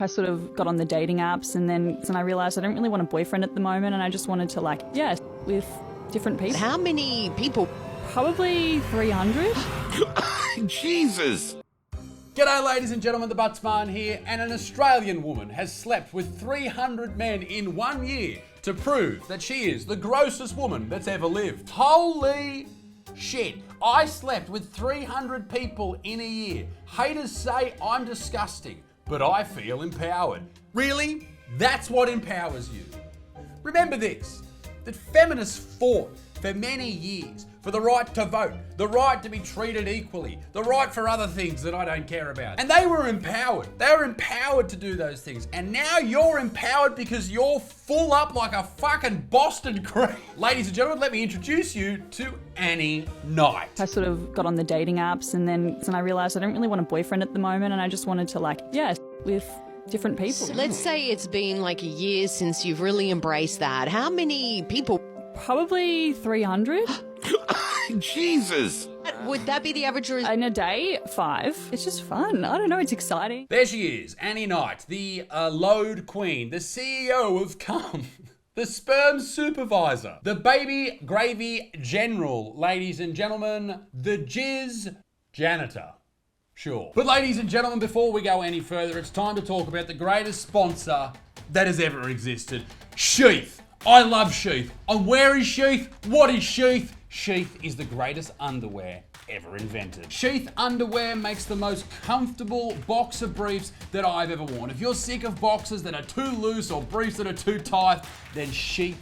I sort of got on the dating apps and I realised I don't really want a boyfriend at the moment, and I just wanted to with different people. How many people? Probably 300. Jesus! G'day ladies and gentlemen, the Buttsman here, and an Australian woman has slept with 300 men in 1 year to prove that she is the grossest woman that's ever lived. Holy shit, I slept with 300 people in a year. Haters say I'm disgusting, but I feel empowered. Really? That's what empowers you. Remember this, that feminists fought for many years for the right to vote, the right to be treated equally, the right for other things that I don't care about. And they were empowered. They were empowered to do those things. And now you're empowered because you're full up like a fucking Boston cream. Ladies and gentlemen, let me introduce you to Annie Knight. I sort of got on the dating apps and I realised I don't really want a boyfriend at the moment, and I just wanted to with different people. So let's say it's been like a year since you've really embraced that. How many people? Probably 300. Jesus! Would that be the average? In a day, 5. It's just fun. I don't know, it's exciting. There she is, Annie Knight, the load queen, the CEO of Cum, the sperm supervisor, the baby gravy general, ladies and gentlemen, the jizz janitor. Sure. But ladies and gentlemen, before we go any further, it's time to talk about the greatest sponsor that has ever existed, Sheath. I love Sheath. And where is Sheath? What is Sheath? Sheath is the greatest underwear ever invented. Sheath underwear makes the most comfortable boxer briefs that I've ever worn. If you're sick of boxers that are too loose or briefs that are too tight, then Sheath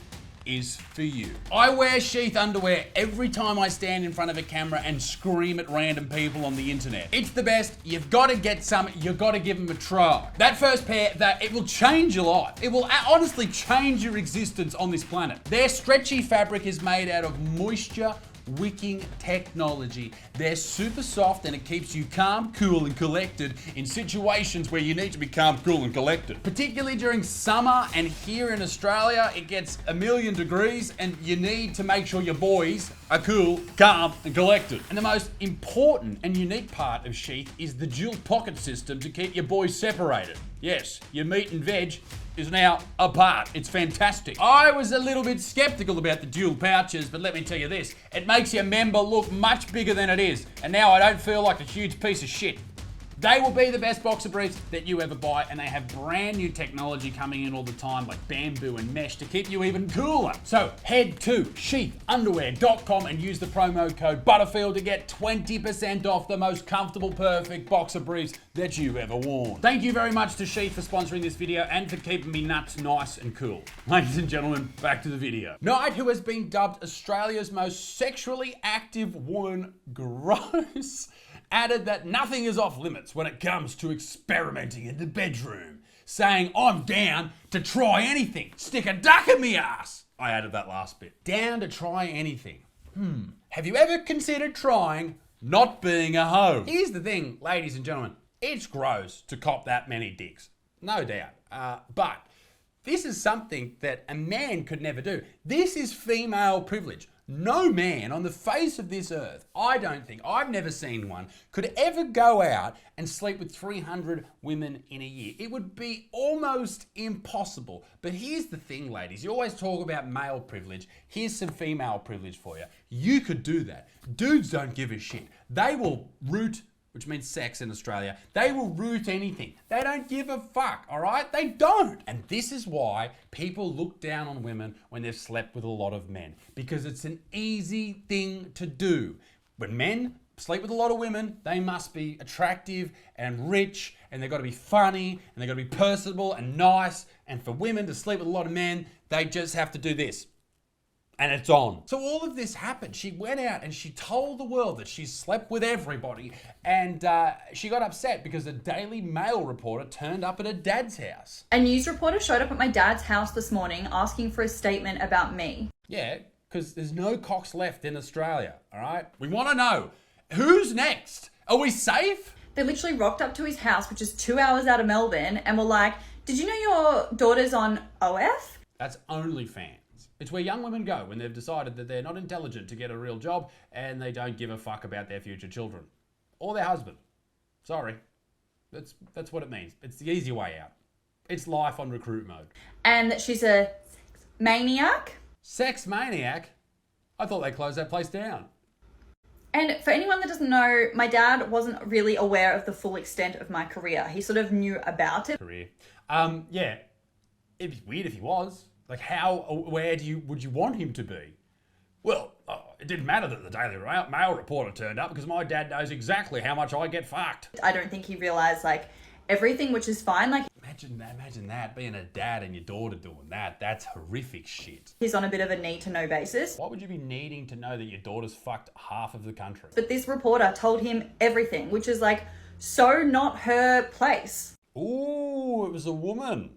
is for you. I wear Sheath underwear every time I stand in front of a camera and scream at random people on the internet. It's the best. You've got to get some. You've got to give them a try. That first pair, it will change your life. It will honestly change your existence on this planet. Their stretchy fabric is made out of moisture wicking technology. They're super soft and it keeps you calm, cool and collected in situations where you need to be calm, cool and collected. Particularly during summer, and here in Australia it gets 1,000,000 degrees and you need to make sure your boys are cool, calm and collected. And the most important and unique part of Sheath is the dual pocket system to keep your boys separated. Yes, your meat and veg is now apart. It's fantastic. I was a little bit skeptical about the dual pouches, but let me tell you this, it makes your member look much bigger than it is, and now I don't feel like a huge piece of shit. They will be the best boxer briefs that you ever buy, and they have brand new technology coming in all the time, like bamboo and mesh, to keep you even cooler. So head to sheathunderwear.com and use the promo code Butterfield to get 20% off the most comfortable, perfect boxer briefs that you've ever worn. Thank you very much to Sheath for sponsoring this video and for keeping me nuts nice and cool. Ladies and gentlemen, back to the video. Knight, who has been dubbed Australia's most sexually active woman, gross, added that nothing is off limits when it comes to experimenting in the bedroom, saying, I'm down to try anything. Stick a duck in me ass. I added that last bit. Down to try anything. Have you ever considered trying not being a hoe? Here's the thing, ladies and gentlemen. It's gross to cop that many dicks. No doubt. But this is something that a man could never do. This is female privilege. No man on the face of this earth, I don't think, I've never seen one, could ever go out and sleep with 300 women in a year. It would be almost impossible. But here's the thing, ladies. You always talk about male privilege. Here's some female privilege for you. You could do that. Dudes don't give a shit. They will root, which means sex in Australia. They will root anything. They don't give a fuck, all right? They don't. And this is why people look down on women when they've slept with a lot of men, because it's an easy thing to do. When men sleep with a lot of women, they must be attractive and rich, and they've got to be funny, and they've got to be personable and nice. And for women to sleep with a lot of men, they just have to do this. And it's on. So all of this happened. She went out and she told the world that she slept with everybody, and she got upset because a Daily Mail reporter turned up at her dad's house. A news reporter showed up at my dad's house this morning asking for a statement about me. Yeah, because there's no cocks left in Australia, all right? We want to know, who's next? Are we safe? They literally rocked up to his house, which is 2 hours out of Melbourne, and were like, did you know your daughter's on OF? That's OnlyFans. It's where young women go when they've decided that they're not intelligent to get a real job and they don't give a fuck about their future children. Or their husband. Sorry. That's what it means. It's the easy way out. It's life on recruit mode. and that she's a sex maniac. Sex maniac? I thought they closed that place down. And for anyone that doesn't know, my dad wasn't really aware of the full extent of my career. He sort of knew about it. Career. Yeah. It'd be weird if he was. Like, how aware would you want him to be? Well, it didn't matter that the Daily Mail reporter turned up because my dad knows exactly how much I get fucked. I don't think he realised, like, everything, which is fine. Like, Imagine that, being a dad and your daughter doing that. That's horrific shit. he's on a bit of a need-to-know basis. Why would you be needing to know that your daughter's fucked half of the country? But this reporter told him everything, which is, like, so not her place. Ooh, it was a woman.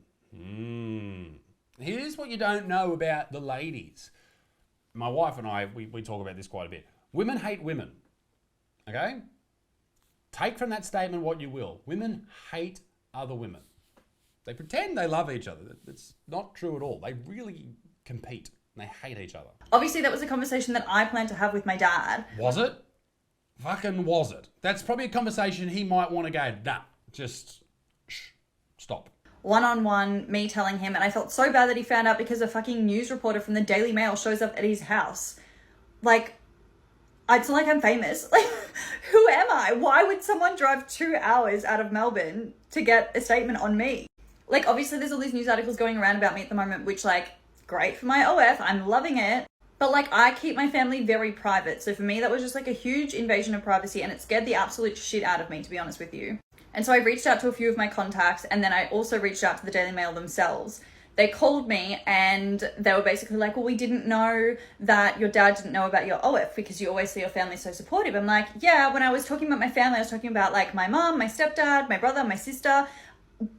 Here's what you don't know about the ladies. My wife and I, we talk about this quite a bit. Women hate women. Okay? Take from that statement what you will. Women hate other women. They pretend they love each other. It's not true at all. They really compete and they hate each other. Obviously, that was a conversation that I planned to have with my dad. Was it? Fucking was it? That's probably a conversation he might want to go, nah, just stop. One-on-one, me telling him, and I felt so bad that he found out because a fucking news reporter from the Daily Mail shows up at his house. Like, it's not like I'm famous. Like, who am I? Why would someone drive 2 hours out of Melbourne to get a statement on me? Like, obviously there's all these news articles going around about me at the moment, which, like, great for my OF. I'm loving it. But, like, I keep my family very private. So for me, that was just, like, a huge invasion of privacy, and it scared the absolute shit out of me, to be honest with you. And so I reached out to a few of my contacts, and then I also reached out to the Daily Mail themselves. They called me and they were basically like, well, we didn't know that your dad didn't know about your OF because you always see your family so supportive. I'm like, yeah, when I was talking about my family, I was talking about, like, my mom, my stepdad, my brother, my sister.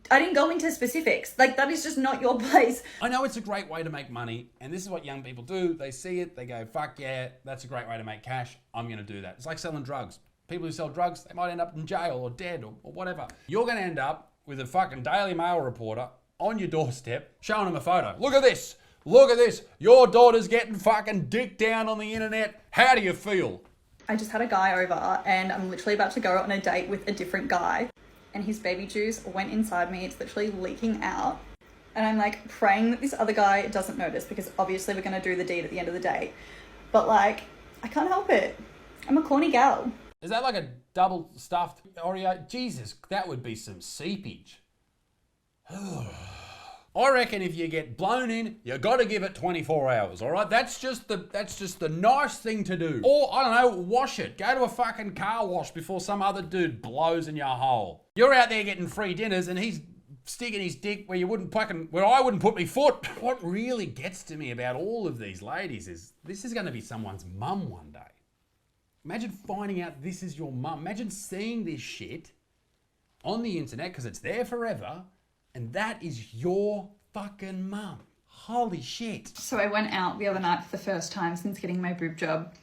I didn't go into specifics. Like, that is just not your place. I know it's a great way to make money, and this is what young people do. They see it, they go, fuck yeah, that's a great way to make cash. I'm going to do that. It's like selling drugs. People who sell drugs, they might end up in jail or dead or whatever. You're going to end up with a fucking Daily Mail reporter on your doorstep showing them a photo. Look at this. Look at this. Your daughter's getting fucking dick down on the internet. How do you feel? I just had a guy over and I'm literally about to go on a date with a different guy. And his baby juice went inside me. It's literally leaking out. And I'm, like, praying that this other guy doesn't notice because obviously we're going to do the deed at the end of the day. But, like, I can't help it. I'm a corny gal. Is that like a double stuffed Oreo? Jesus, that would be some seepage. I reckon if you get blown in, you got to give it 24 hours, all right? That's just the nice thing to do. Or, I don't know, wash it. Go to a fucking car wash before some other dude blows in your hole. You're out there getting free dinners and he's sticking his dick where I wouldn't put my foot. What really gets to me about all of these ladies is this is going to be someone's mum one day. Imagine finding out this is your mum. Imagine seeing this shit on the internet because it's there forever and that is your fucking mum. Holy shit. So I went out the other night for the first time since getting my boob job.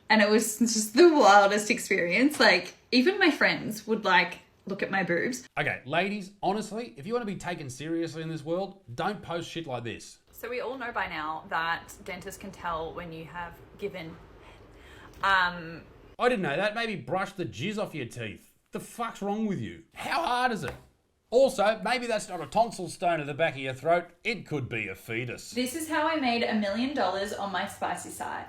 And it was just the wildest experience. Like, even my friends would, like, look at my boobs. Okay, ladies, honestly, if you want to be taken seriously in this world, don't post shit like this. So we all know by now that dentists can tell when you have given I didn't know that. Maybe brush the jizz off your teeth. The fuck's wrong with you? How hard is it? Also, maybe that's not a tonsil stone at the back of your throat. It could be a fetus. This is how I made $1 million on my spicy side.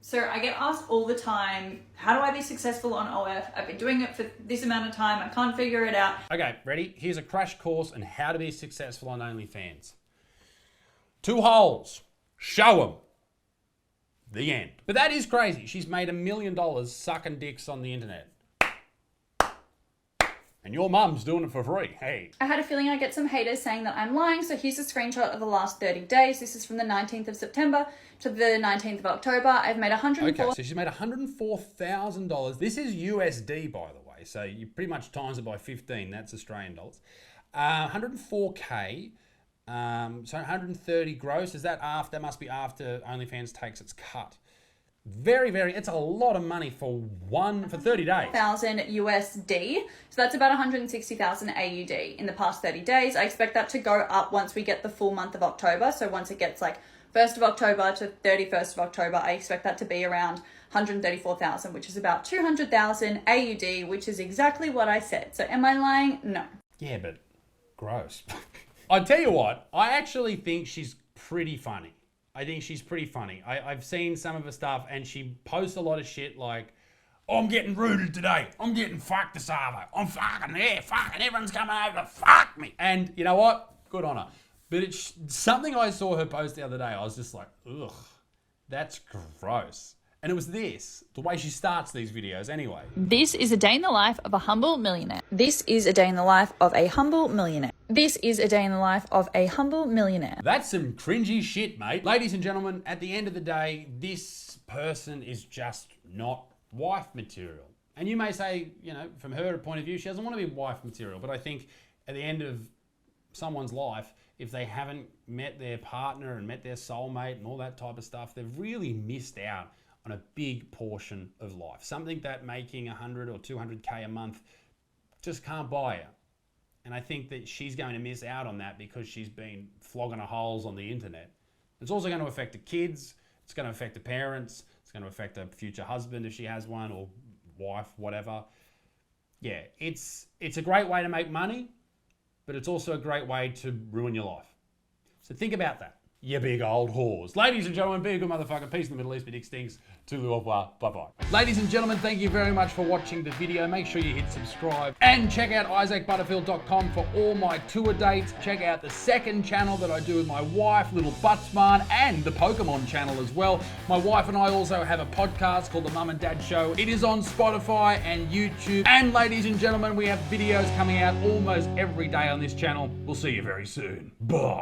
So I get asked all the time, how do I be successful on OF? I've been doing it for this amount of time. I can't figure it out. Okay, ready? Here's a crash course on how to be successful on OnlyFans. 2 holes. Show them. The end. But that is crazy. She's made $1 million sucking dicks on the internet. And your mum's doing it for free. Hey. I had a feeling I'd get some haters saying that I'm lying, so here's a screenshot of the last 30 days. This is from the 19th of September to the 19th of October. I've made $104,000. Okay, so she's made $104,000. This is USD, by the way. So you pretty much times it by 15. That's Australian dollars. 104K. So 130 gross. Is that after? That must be after OnlyFans takes its cut. Very, it's a lot of money for 30 days. $1,000 USD. So that's about 160,000 AUD in the past 30 days. I expect that to go up once we get the full month of October. So once it gets like 1st of October to 31st of October, I expect that to be around 134,000, which is about 200,000 AUD, which is exactly what I said. So am I lying? No. Yeah, but gross. I'll tell you what, I actually think she's pretty funny. I think she's pretty funny. I've seen some of her stuff and she posts a lot of shit like, oh, I'm getting rooted today. I'm getting fucked this Arvo. I'm fucking there. Fucking everyone's coming over to fuck me. And you know what? Good on her. But it's something I saw her post the other day. I was just like, ugh, that's gross. And it was this, the way she starts these videos anyway. This is a day in the life of a humble millionaire. This is a day in the life of a humble millionaire. This is a day in the life of a humble millionaire. That's some cringy shit, mate. Ladies and gentlemen, at the end of the day, this person is just not wife material. And you may say, you know, from her point of view, she doesn't want to be wife material. But I think at the end of someone's life, if they haven't met their partner and met their soulmate and all that type of stuff, they've really missed out on a big portion of life. Something that making 100 or 200K a month just can't buy her. And I think that she's going to miss out on that because she's been flogging her holes on the internet. It's also going to affect the kids. It's going to affect the parents. It's going to affect her future husband if she has one, or wife, whatever. Yeah, it's a great way to make money, but it's also a great way to ruin your life. So think about that, you big old whores. Ladies and gentlemen, be a good motherfucker. Peace in the Middle East, but dick stinks. Toodaloo, au revoir. Bye-bye. Ladies and gentlemen, thank you very much for watching the video. Make sure you hit subscribe and check out isaacbutterfield.com for all my tour dates. Check out the second channel that I do with my wife, Little Buttsman, and the Pokemon channel as well. My wife and I also have a podcast called The Mum and Dad Show. It is on Spotify and YouTube. And ladies and gentlemen, we have videos coming out almost every day on this channel. We'll see you very soon. Bye.